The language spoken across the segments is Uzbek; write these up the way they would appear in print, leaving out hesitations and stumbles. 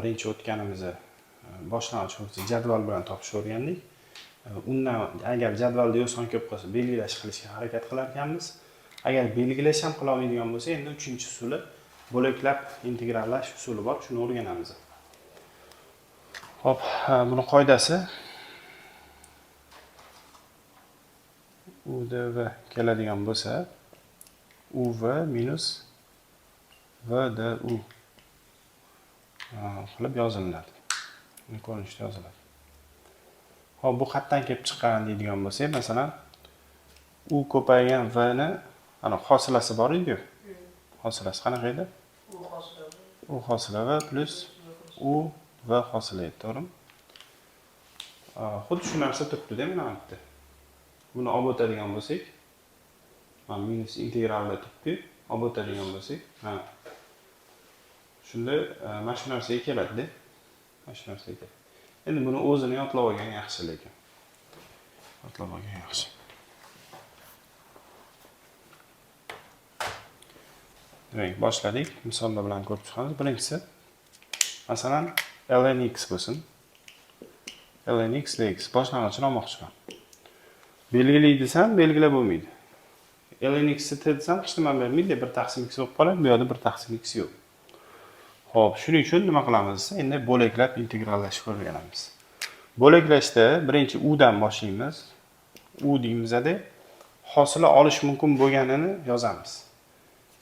Birinchi o'tganimizda boshlang'ich jadval bilan topishni o'rgandik. Undan agar jadvalda yo'sin ko'p qolsa belgilash qilishga harakat qilar ekanmiz. Agar belgilash ham qila olmaydigan bo'lsa, endi 3-usuli bo'laklab integrallash usuli bor, shuni o'rganamiz. Xo'p, buni qoidasi UDV keladigan bo'lsa, UV minus VDU qilib yoziladi. Buni ko'rinishda yoziladi. Hop, bu xatdan kelib chiqqan deydigan bo'lsak, masalan, U ko'paygan V ni ana hosilasi bor edi-ku. Hosilasi qanaqa edi? U hosila V plus U V hosila edi, to'g'rimi? Xuddi shu narsa turibdi-da mana bu yerda. Buni olib o'tadigan bo'lsak, mana minus integralda turibdi, olib o'tadigan bo'lsak, mana shunda mana shu narsaga keladi-da. Mana shu narsaga keladi. Endi buni o'zini yodlab olgan yaxshi lekin. Yodlab olgan yaxshi. Demak, boshladik. Misollar bilan ko'rib chiqamiz. Birinchisi, masalan, lnx bo'lsin. lnx dx boshlang'ichini olmoqchiman. Belgilay desam, belgilab bo'lmaydi. lnx t desam, hech nima bermaydi, 1/x bo'lib qoladi. Bu yerda 1/x yo'q. Xo'p, shuning uchun nima qilamiz? Endi bo'laklab integrallashni o'rganamiz. Bo'laklashda birinchi u dan boshlaymiz. U deymizda hosila olish mumkin bo'lganini yozamiz.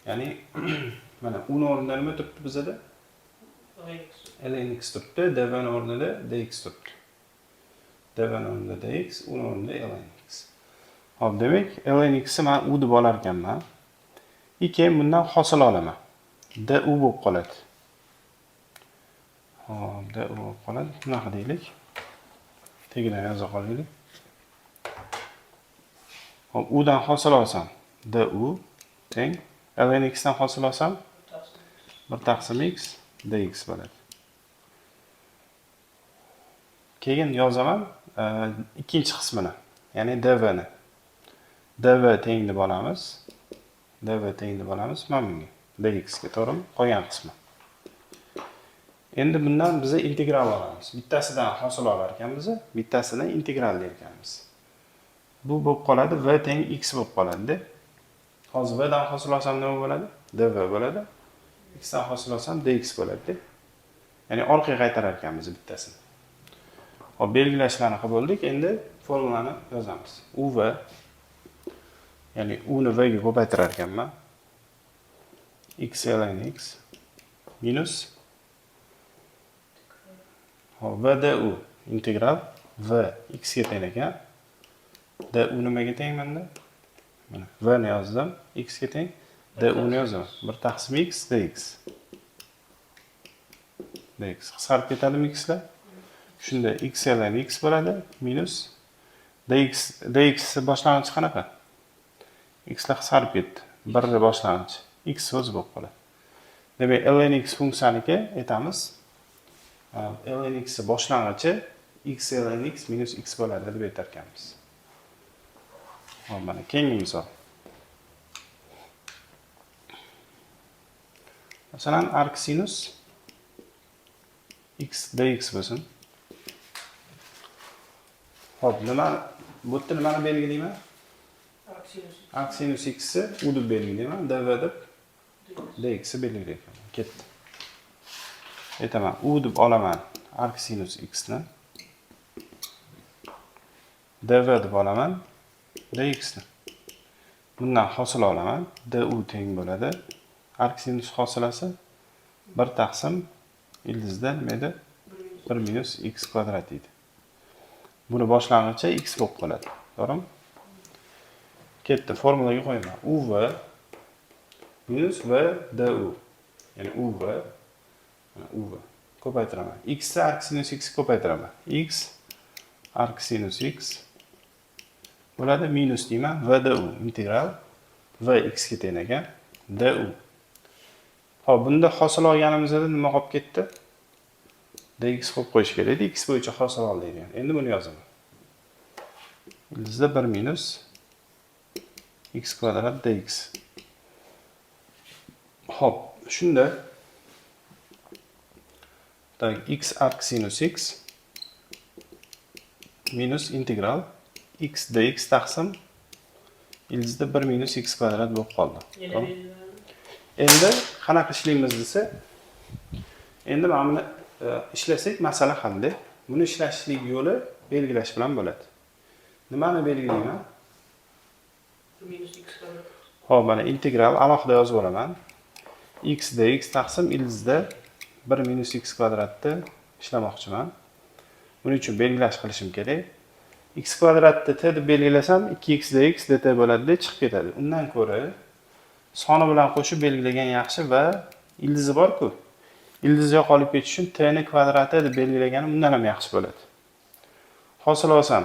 Ya'ni mana u o'rnida nima turibdi bizda? lnx turibdi, dv o'rnida dx turibdi. dv o'rnida dx, u o'rnida lnx. Xo'p, demak, lnx ni men u deb olar ekanman. Keyin bundan hosil olaman. du bo'lib qoladi. Hop, du bo'lib qoladi. Bunaqa deylik. Tegidan yoza qolaylik. Hop, u dan hosil olsam, du teng lnx dan hosil olsam 1/x dx bo'ladi. Keyin yozaman ikkinchi qismini, ya'ni dv ni. dv teng deb olamiz. dv teng deb olamiz mana bunga, dx ga, to'g'rimi? Qolgan qismi. Endi bundan biz integral olamiz. Bittasidan hosil olar ekanmiz, bittasidan integral der ekanmiz. Bu bo'lib qoladi, v teng x bo'lib qoladi-da. Hozir v dan hosil olsam nima bo'ladi? dv bo'ladi. X dan hosil olsam dx bo'ladi-da. Ya'ni orqaga qaytarar ekanmiz bittasini. Hop, belgilashlarni qilib bo'ldik. Endi formulani yozamiz. uv, ya'ni u ni v ga ko'paytirar ekanman. x ln x minus vdu integral v x ga teng ekan. Du nimaga teng menda? Mana v ni yozdim, x ga teng. Du ni yozaman. 1/x dx. dx qisqarib ketadimi xlar? Shunda x ln x bo'ladi minus dx boshlang'ich qanaqa? X lar qisqarib ketdi. 1 boshlang'ich. X o'zi bo'lib qoladi. Demak, ln x funksiyaniga aytamiz. ln x boshlang'ichi x ln x minus x bo'ladi deb aytar ekanmiz. Hop, mana keyingi misol. Masalan, arc sinus x dx bo'lsin. Hop, nima bu yerda nimani belgilayman? Arc sinus x u deb belgilayman, dv deb dx belgilayman. Ketdi. Aytaman, u deb olaman arc sinus x ni. dv deb olaman dx ni. Bundan hosil olaman, du teng bo'ladi. Arc sinus hosilasi 1 taqsim ildizda nima edi? 1 minus x kvadrat edi. Buni boshlang'ichi x bo'lib qoladi. To'g'rimi? Ketdi, formulaga qo'yaman. uv minus v du. Ya'ni uv, mana uv ko'paytiraman. X ni arc sinus x ko'paytiraman. X arc sinus x bo'ladi minus deyman vdu integral v x ga teng ekan du. Xo'p, bunda hosil olganimizda nima qolib ketdi? dx qo'yib qo'yish kerak edi. X bo'yicha hosil oldik degan. Endi buni yozaman. Bizda 1 minus x kvadrat dx. Xo'p, shunda Tak, x arc sinus x minus integral x dx taqsim ildizda 1 minus x kvadrat bo'lib qoldi. Endi qanaqa ishlaymiz desa, endi mana buni ishlasak masala halda. Buni ishlashlik yo'li belgilash bilan bo'ladi. Nimani belgilayman? 1 minus x kvadrat. Xo'p, mana integral alohida yozib olaman. X dx taqsim ildizda 1 minus x kvadratni ishlamoqchiman. Buning uchun belgilash qilishim kerak. X kvadratni t deb belgilasam 2x dx dt bo'ladi deb chiqib ketadi. Undan ko'ra soni bilan qo'shib belgilagan yaxshi va ildizi bor-ku. Ildiz yo'qolib ketish uchun t ni kvadrati deb belgilaganim undan ham yaxshi bo'ladi. Hosil olsam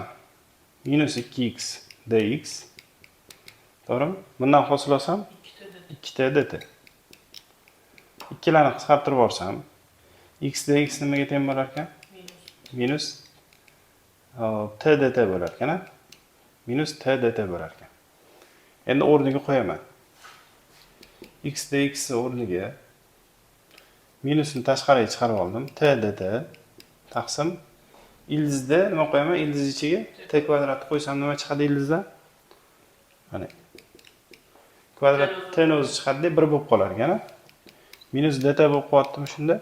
minus 2x dx. To'g'rimi? Bundan hosil olsam 2t dt. Ikkilarni qisqartirib yuborsam x dx nimaga teng bo'lar ekan? Minus t dt bo'lar ekan. Minus t dt bo'lar ekan. Endi o'rniga qo'yaman. X dx o'rniga minusni tashqariga chiqarib oldim. T dt taqsim ildizda nima qo'yaman? Ildiz ichiga t kvadratni qo'ysam nima chiqadi ildizda? Mana kvadrat t ni o'zi chiqadi, 1 bo'lib qolar ekan. Minus dt bo'lib qolyaptimi shunda?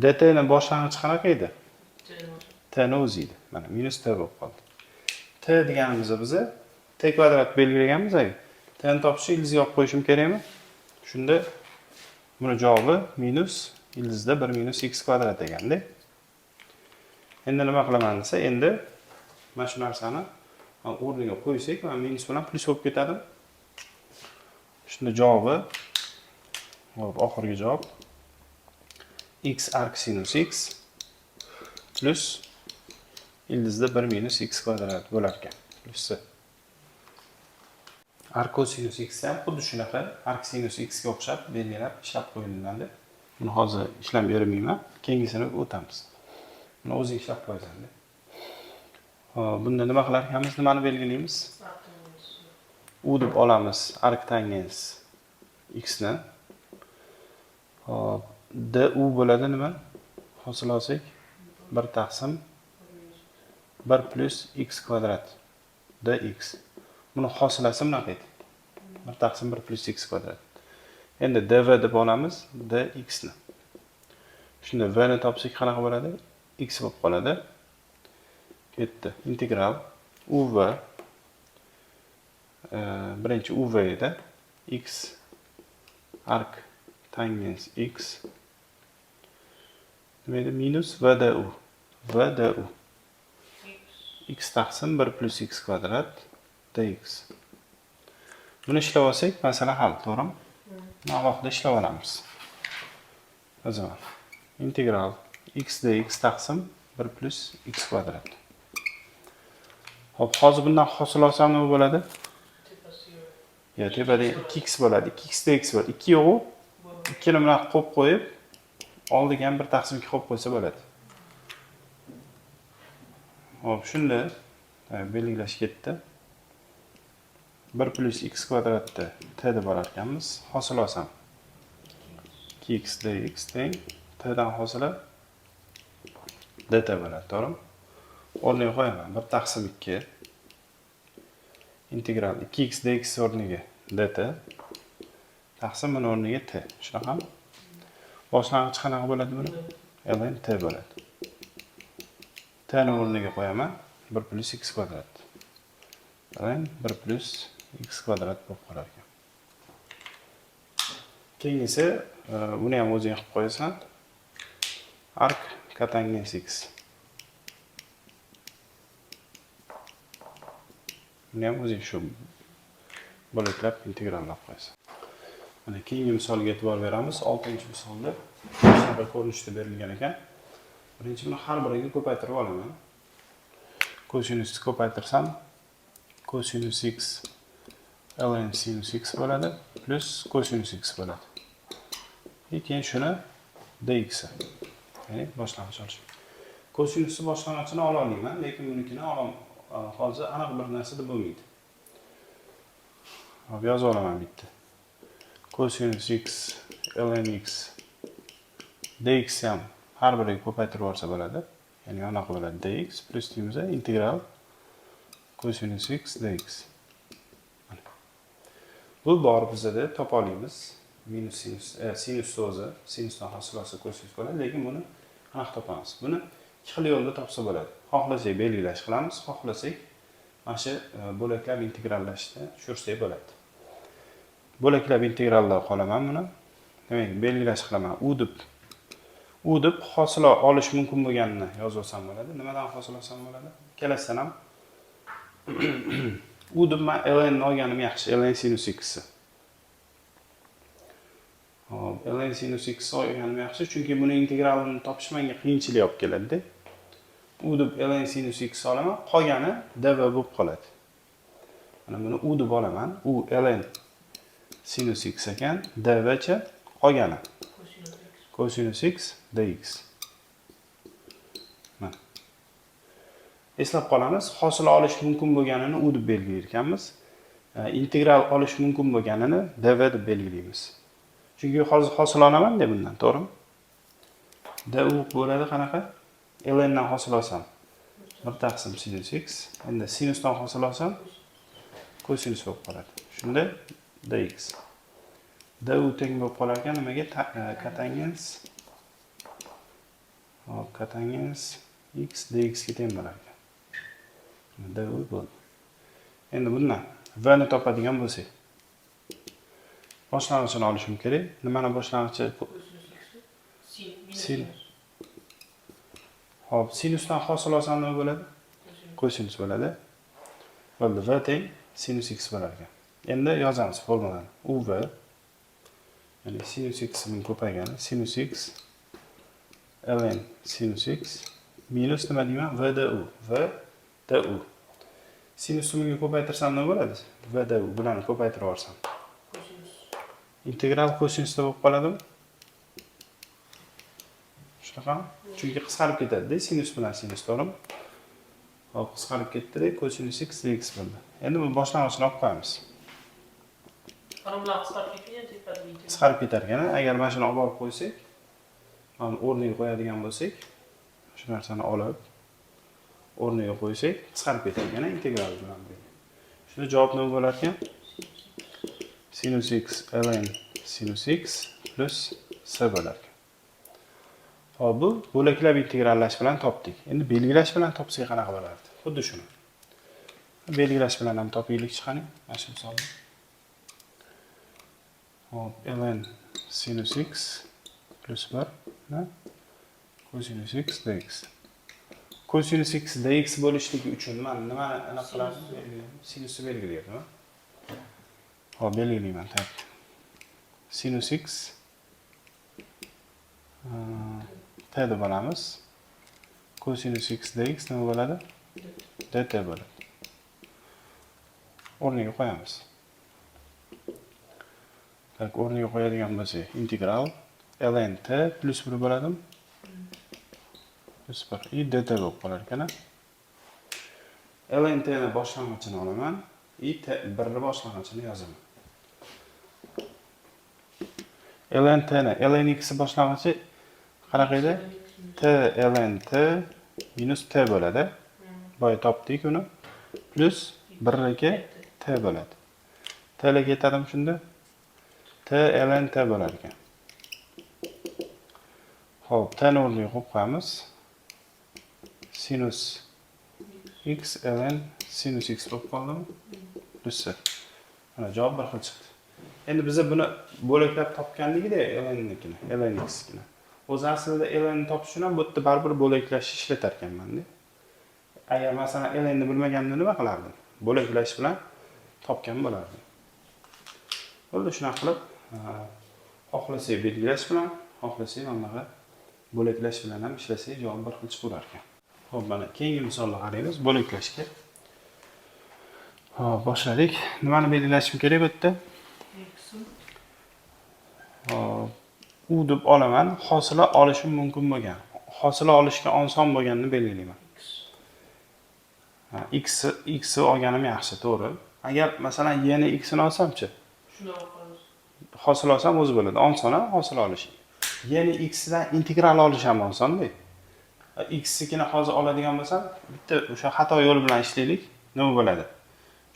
Dt ni boshlang'ich qanaqa edi? T ni o'zi edi. Mana minus t bo'lib qoldi. T deganimiz biza t kvadrat belgilaganmiz-ku. T ni topishni ildizga olib qo'yishim kerakmi? Shunda buni javobi minus ildizda 1 minus x kvadrat eganda. Endi nima qilaman desa, endi mana shu narsani o'rniga qo'ysak, mana minus bilan plus bo'lib ketadi. Shunda javobi, oxirgi javob x arc sinus x plus ildizda 1 minus x kvadrat bo'lar ekan. Plusi. Arc cosinus x ham xuddi shunaqa arc sinus x ga o'xshab belgilab ishlab qo'yiladi. Buni hozir ishlab bermayman, keyingisini o'tamiz. Buni o'zing ishlab qo'yasan. Bunda nima qilar ekanmiz? Nimani belgilaymiz? U deb olamiz arc tangens x ni. Hop, du bo'ladi nima? Hosil olsak 1 taqsim 1 plus x kvadrat dx. Buni hosilasi bunaqa edi. 1 taqsim 1 plus x kvadrat. Endi dv deb olamiz dx ni. Shunda v ni topsak qanaqa bo'ladi? X bo'lib qoladi. Ketdi. Integral uv birinchi uv edi. X arc tangens x nima edi? Minus vdu. Vdu. X taqsim 1 plus x kvadrat dx. Buni ishlab olsak, masala hal, to'g'rimi? Mana vaqtda ishlab olamiz. O zaman integral x dx taqsim 1 plus x kvadrat. Hop, hozir bundan hosil olsam nima bo'ladi? Ya, tepada 2x bo'ladi. 2x dx bo'ladi. 2 yo'q. 2 ni bilan qo'yib qo'yib, oldiga ham 1 taqsim 2 qo'yib qo'ysa bo'ladi. Hop, shunda belgilash ketdi. 1 plus x kvadratni t deb olar ekanmiz. Hosil olsam 2x dx teng t dan hosili dt bo'ladi, to'g'rimi? O'rniga qo'yaman. 1 taqsim 2 integral 2x dx o'rniga dt taqsim buni o'rniga t. Shunaqami? Boshlang'ich qanaqa bo'ladi buni? ln t bo'ladi. T ni o'rniga qo'yaman. 1 plus x kvadrat. ln 1 plus x kvadrat bo'lib qolar ekan. Keyingisi buni ham o'zing qilib qo'yasan. Arc cotangens x. Buni ham o'zing shu bo'laklab integrallab qo'yasan. Mana keyingi misolga e'tibor beramiz. 6-misolda shunaqa ko'rinishda berilgan ekan. Birinchi buni har biriga ko'paytirib olaman. Cosinusni ko'paytirsam cosinus x ln sinus x bo'ladi plus cosinus x bo'ladi. Keyin shuni dx. Ya'ni boshlang'ich olish. Cosinusni boshlang'ichini ola olmayman, lekin bunikini hozir aniq bir narsa deb bo'lmaydi. Hop, yozib olaman bitta. Cosinus x ln x dx ham har biriga ko'paytirib yuborsa bo'ladi. Ya'ni yonoq bo'ladi dx plus deymiz integral cosinus x dx. Bu bor bizda topa olamiz. Minus sinus so'zi, sinusdan hosil olsa kosinus bo'ladi, lekin buni aniq topamiz. Buni ikki xil yo'lda topsa bo'ladi. Xohlasak belgilash qilamiz, xohlasak mana shu bo'laklab integrallashni tushirsak bo'ladi. Bo'laklab integrallar qolaman buni. Demak, belgilash qilaman. U deb hosil olish mumkin bo'lganini yozib olsam bo'ladi. Nimadan hosil olsam bo'ladi? Kelasidan ham u deb men ln olganim yaxshi, ln sinus x. Hop, ln sinus x olganim yaxshi, chunki buni integralini topish menga qiyinchilik olib keladi. U deb ln sinus x olaman, qolgani dv bo'lib qoladi. Mana buni u deb olaman. U ln sinus x ekan, dv cha qolgani cosinus x dx. Mana. Eslab qolamiz, hosil olish mumkin bo'lganini u deb belgilar ekanmiz. Integral olish mumkin bo'lganini dv deb belgilaymiz. Chunki hozir hosil olaman deb bundan, to'g'rimi? Du bo'ladi qanaqa? ln dan hosil olsam 1 taqsim sinus x. Endi sinusdan hosil olsam cosinus bo'lib qoladi. Shunda dx. Du teng bo'lib qolar ekan nimaga? Kotangens kotangens x dx ga teng bo'lar ekan. Du bo'ldi. Endi bundan v ni topadigan bo'lsak, boshlang'ichini olishim kerak. Nimani boshlang'ichi? Sin. Hop, sinusdan hosil olsam nima bo'ladi? Cosinus bo'ladi. Bo'ldi, v teng sinus x bo'lar ekan. Endi yozamiz formulani. uv ya'ni sinus x ning ko'paygani sinus x ln sinus x minus nima deyman? v du. Sinus sumiga ko'paytirsam nima bo'ladi? v du bilan ko'paytirib yuborsam integral cosinusda bo'lib qoladimi? Shunaqa? Chunki qisqarib ketadi-da, sinus bilan sinus, to'g'rimi? Hop, qisqarib ketdi-da, cosinus x dx bo'ldi. Endi bu boshlang'ichni olib qo'yamiz. Qanday qisqarib ketgan? Qisqarib ketar ekan. Agar mana shuni olib qo'ysak, mana o'rniga qo'yadigan bo'lsak, shu narsani olib o'rniga qo'ysak, qisqarib ketar ekan integral bilan birga. Shunda javob nima bo'lar ekan? Sinus x ln sinus x plus s bo'lar ekan. Hop, bu bo'laklab integrallash bilan topdik. Endi belgilash bilan topsak qanaqa bo'lardi? Xuddi shuni. Belgilash bilan ham topaylik chiqani. Mana shu misolda. Hop, ln sinus x plus 1 cosinus x dx. Cosinus x dx bo'lishligi uchun men nima aniq qilaman? Sinusni belgilayapman. Hop, belgilayman. Tak. Sinus x t deb olamiz. Cosinus x dx nima bo'ladi? dt bo'ladi. O'rniga qo'yamiz. Tak, o'rniga qo'yadigan bo'lsak, integral ln t plus 1 bo'ladimi? Plus 1 dt bo'lib qolar ekan. ln t ni boshlang'ichini olaman, t 1 ni boshlang'ichini yozaman. ln t ni ln x boshlang'ichi qanaqa edi? T ln t minus t bo'ladi. Boya topdik uni. Plus 1 ga t bo'ladi. T ga ketadimi shunda? T ln t bo'lar ekan. Xo'p, t ni o'rniga qo'yib qo'yamiz. Sinus x ln sinus x bo'lib qoldimi? Plus s. Mana javob bir xil chiqdi. Endi biz buni bo'laklab topganligida ln-nikini, ln x-nikini. O'z aslida ln ni topish uchun ham bu yerda baribir bo'laklash ishlatar ekanman-da. Agar masalan ln ni bilmaganimda nima qilardim? Bo'laklash bilan topgan bo'lardim. Bo'ldi, shunaqa qilib, xohlasak belgilash bilan, xohlasak mana bo'laklash bilan ham ishlasak javob bir xil chiqarar ekan. Xo'p, mana keyingi misolni qaraymiz bo'laklashga. Hop, boshladik. Nimani belgilashim kerak bu yerda? Hop, u deb olaman, hosila olishim mumkin bo'lgan. Hosila olishga oson bo'lganini belgilayman. X olganim yaxshi, to'g'ri. Agar masalan y ni x ni olsam-chi? Shuni olamiz. Hosil olsam o'zi bo'ladi. Oson hosil olish. Yana x dan integral olish ham osonda. X nikini hozir oladigan bo'lsam, bitta o'sha xato yo'l bilan ishlaylik. Nima bo'ladi?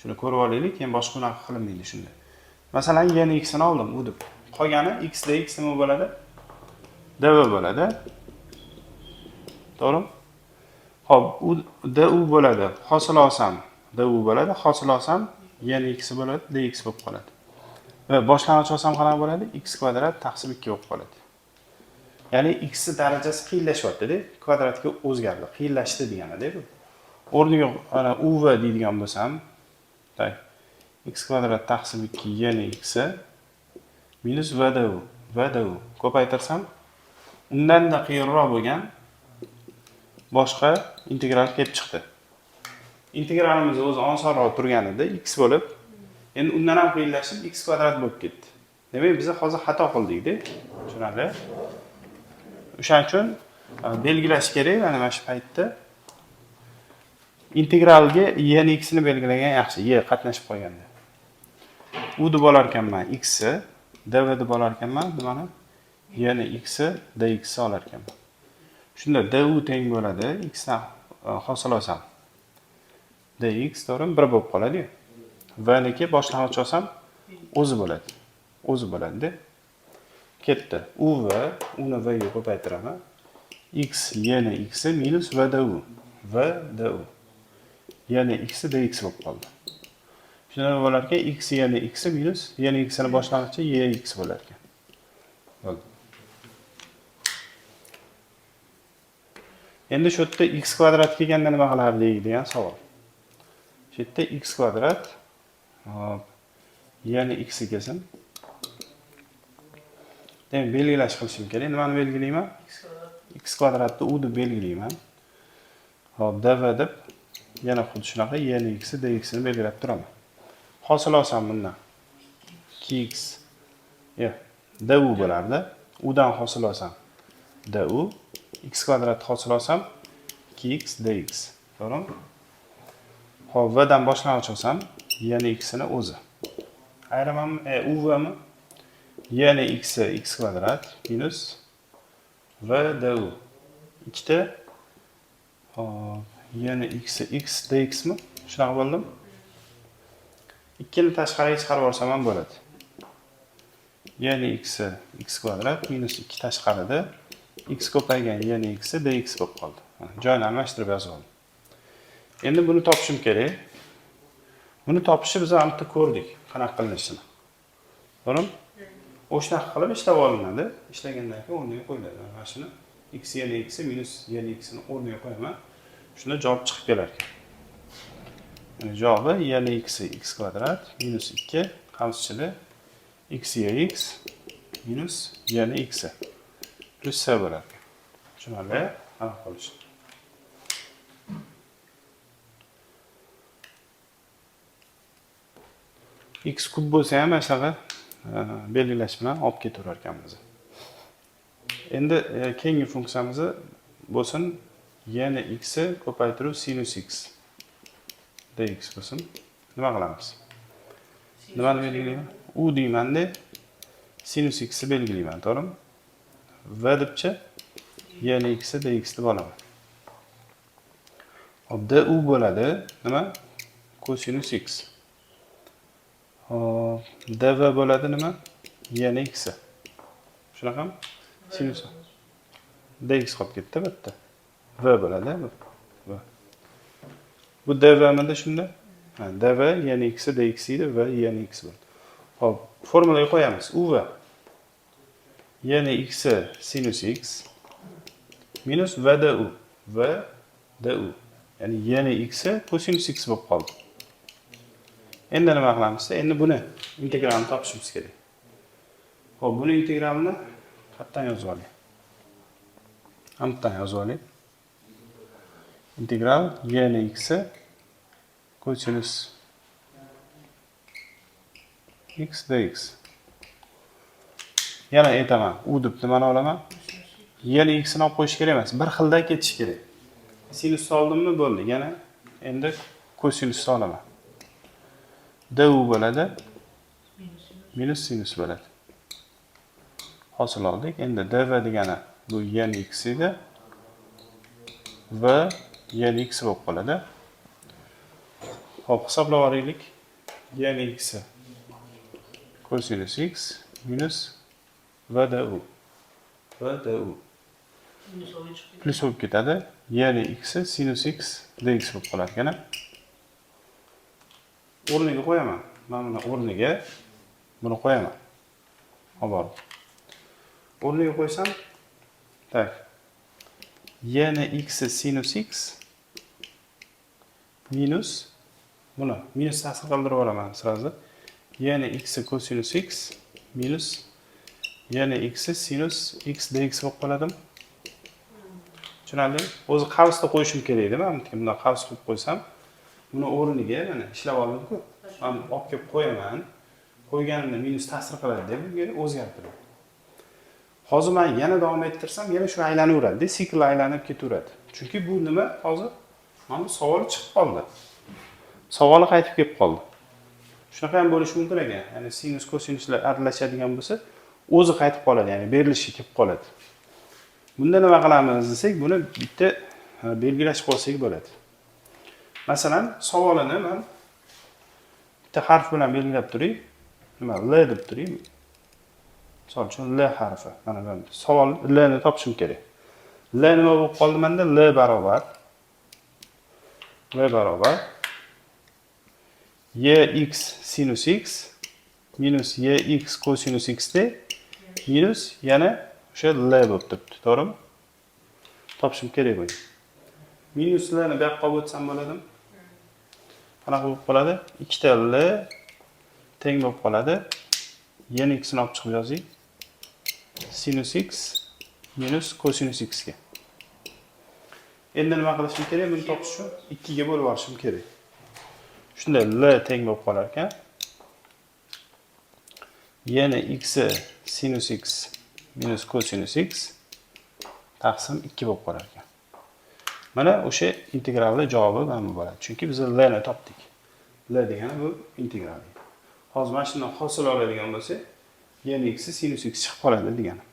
Shuni ko'rib olaylik, keyin boshqa unaqa qilinmaydi shunda. Masalan, yana x ni oldim, u deb. Qolgani x dx nima bo'ladi? dv bo'ladi. To'g'rimi? Xo'p, u du bo'ladi. Hosil olsam, du bo'ladi. Hosil olsam, yana x bo'ladi, dx bo'lib qoladi. Va boshlang'ich olsam qanaqa bo'ladi? X kvadrat taqsim 2 bo'lib qoladi. Ya'ni x darajasi qiyinlashyapti-da, kvadratga o'zgardi. Qiyinlashdi degani-da bu. O'rniga ana uv deydigan bo'lsam, x kvadrat taqsim 2 yana x minus vdu ko'paytirsam, undan-da qiyinroq bo'lgan boshqa integral kelib chiqdi. Integralimiz o'zi osonroq turganida x bo'lib, endi undan ham qiyinlashib x kvadrat bo'lib ketdi. Demak, biz hozir xato qildik-da. Tushunarli? O'shaning uchun belgilash kerak, mana shu paytda integralga yana x ni belgilagan yaxshi, y qatnashib qolganda. U deb olar ekanman x, dv deb olar ekanman, mana yana x dx olar ekanman. Shunda du teng bo'ladi, x dan hosil olsam dx to'g'rimi 1 bo'lib qoladi. Va niki boshlang'ich olsam o'zi bo'ladi. O'zi bo'ladi-da. Ketdi. U va uni v ga ko'paytiraman. X yana x minus vdu. Vdu. Yana x dx bo'lib qoldi. Shunda nima bo'lar ekan? X yana x minus yana x ni boshlang'ichi yx bo'lar ekan. Bo'ldi. Endi shu yerda x kvadrat kelganda nima qilardik degan savol. Shu yerda x kvadrat hop yana x kelsin. Demak, belgilash qilishim kerak. Nimani belgilayman? X kvadratni u deb belgilayman. Hop, dv deb yana xuddi shunaqa yana x dx ni belgilab turaman. Hosil olsam bundan 2x du bo'lardi. U dan hosil olsam du, x kvadrat hosil olsam 2x dx. To'g'rimi? Hop, v dan boshlang'ich olsam yana x ni o'zi. Ayiramanmi? U va mi? Yana x x kvadrat minus v du. Ikkita hop, yana x x dx mi? Shunaqa bo'ldimi? Ikkini tashqariga chiqarib olsam ham bo'ladi. Yana x x kvadrat minus 2 tashqarida x ko'paygan yana x dx bo'lib qoldi. Joyini almashtirib yozib oldim. Endi buni topishim kerak. Buni topishni biz ham bitta ko'rdik, qanaqa qilinishini. To'g'rimi? O'shanaqa qilib ishlab olinadi. Ishlagandan keyin o'rniga qo'yiladi. Mana shuni x yana x minus yana x ni o'rniga qo'yaman. Shunda javob chiqib kelar ekan. Javobi yana x x kvadrat minus 2 qamchichili x x minus yana x plus s bo'lar ekan. Tushunarli? Aniq qolish. X kub bo'lsa ham mana shunaqa belgilash bilan olib ketaverar ekanmiz. Endi keyingi funksiyamiz bo'lsin yana x ko'paytiruv sinus x dx bo'lsin. Nima qilamiz? Nimani belgilayman? U deymanda sinus x ni belgilayman, to'g'rimi? V debchi yana x dx deb olaman. Hop, du bo'ladi, nima? Cosinus x. Hop, dv bo'ladi nima? Yana x. Shunaqami? Sinus dx qolib ketdi bitta. V bo'ladi bu. Bu dvmida shunda? Ha, dv yana x dx edi va yana x bo'ldi. Hop, formulaga qo'yamiz. U va yana x sinus x minus vdu. Vdu. Ya'ni yana x cosinus x bo'lib qoldi. Endi nima qilamiz? Endi buni integralni topishimiz kerak. Xo'p, buni integralni qayerdan yozib olaylik? Hamdan yozib olaylik. Integral yana x cosinus x dx. Yana aytaman, u deb nimani olaman? Yana x ni olib qo'yish kerak emas, bir xildan ketish kerak. Sinus oldimmi bo'ldi. Yana endi cosinus olaman. Du bo'ladi minus sinus bo'ladi. hosil oldik. Endi dv degani bu yen x edi. V yen x bo'lib qoladi. Hop, hisoblab olaylik. Yen x cosinus x minus v du. V du. Minus olib chiqib ketadi. Plus bo'lib ketadi. Yen x sinus x dx bo'lib qolar ekan. O'rniga qo'yaman. Men buni o'rniga buni qo'yaman. Hop. O'rniga qo'ysam, tak. Yen x sinus x minus buni minus ta'sir qildirib olaman sразу. Yen x cosinus x minus yen x sinus x dx bo'lib qoladimi? Tushunarlimi? O'zi qavsda qo'yishim kerak edi. Men bunday qavs qilib qo'ysam, buni o'rniga mana ishlab oldim-ku. Men olib kelib qo'yaman. Qo'yganimda minus ta'sir qiladi deb bunga o'zgartirdim. Hozir men yana davom ettirsam, yana shu aylanaveradi, sikl aylanib ketaveradi. Chunki bu nima? Hozir mana bu savol chiqib qoldi. Savoli qaytib kelib qoldi. Shunaqa ham bo'lishi mumkin ekan. Ya'ni sinus kosinuslar aralashadigan bo'lsa, o'zi qaytib qoladi, ya'ni berilishi kelib qoladi. Bunda nima qilamiz desak, buni bitta belgilashib qo'ysak bo'ladi. Masalan, savolini men bitta harf bilan belgilab turay. Nima L deb turay. Misol uchun L harfi. Mana bu savol L ni topishim kerak. L nima bo'lib qoldi menda? L barobar Yx sinus x minus Yx cosinus x de minus yana o'sha L bo'lib turibdi, to'g'rimi? Topishim kerak bu. Minus L ni bu yoqqa olib o'tsam bo'ladimi? Qanaqa bo'lib qoladi? Ikkita L teng bo'lib qoladi. Yen x ni olib chiqib yozing. Sinus x minus cosinus x ga. Endi nima qilishim kerak? Buni topish uchun 2 ga bo'lib olishim kerak. Shunda L teng bo'lib qolar ekan. Yana x sinus x minus cosinus x taqsim 2 bo'lib qolar ekan. Mana o'sha integralning javobi mana bu bo'ladi. Chunki biz L ni topdik. L degani bu integral. Hozir mana shundan hosil oladigan bo'lsa, yana x sinus x chiqib qoladi degani.